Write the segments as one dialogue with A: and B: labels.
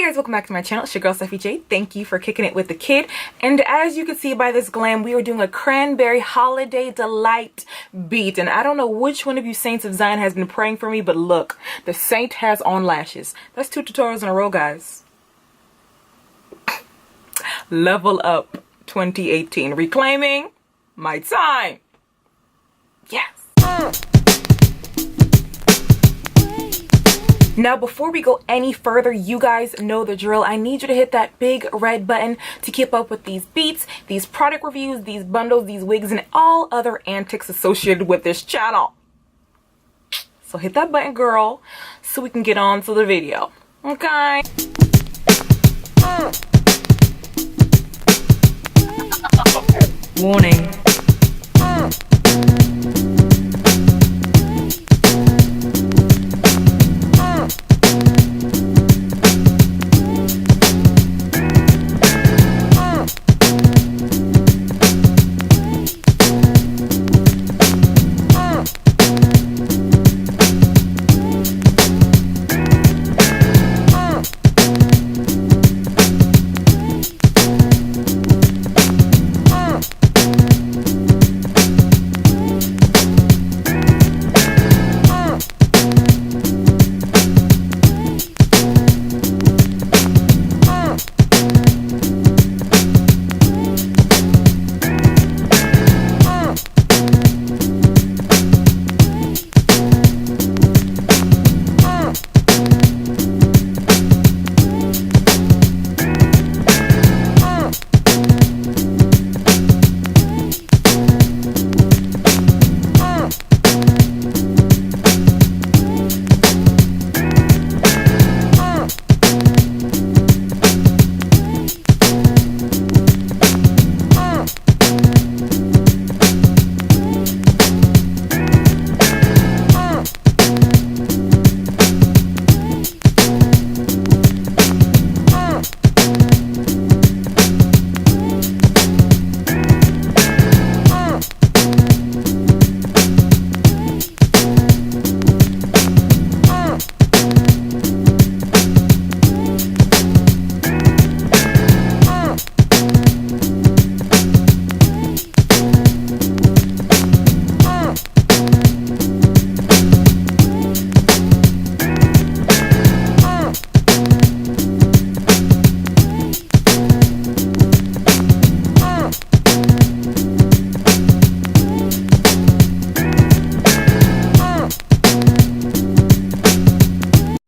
A: Guys, welcome back to my channel. It's your girl Steffi J. Thank you for kicking it with the kid. And as you can see by this glam, we are doing a cranberry holiday delight beat. And I don't know which one of you saints of Zion has been praying for me, but look, the saint has on lashes. That's 2 tutorials in a row, guys. Level up 2018. Reclaiming my time. Yes. Now, before we go any further, you guys know the drill. I need you to hit that big red button to keep up with these beats, these product reviews, these bundles, these wigs, and all other antics associated with this channel. So hit that button, girl, so we can get on to the video. Okay? Warning.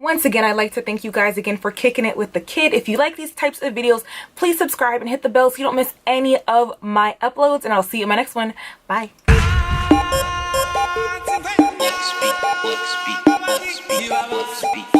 A: Once again, I'd like to thank you guys again for kicking it with the kid. If you like these types of videos, please subscribe and hit the bell so you don't miss any of my uploads. And I'll see you in my next one. Bye.
B: WOC.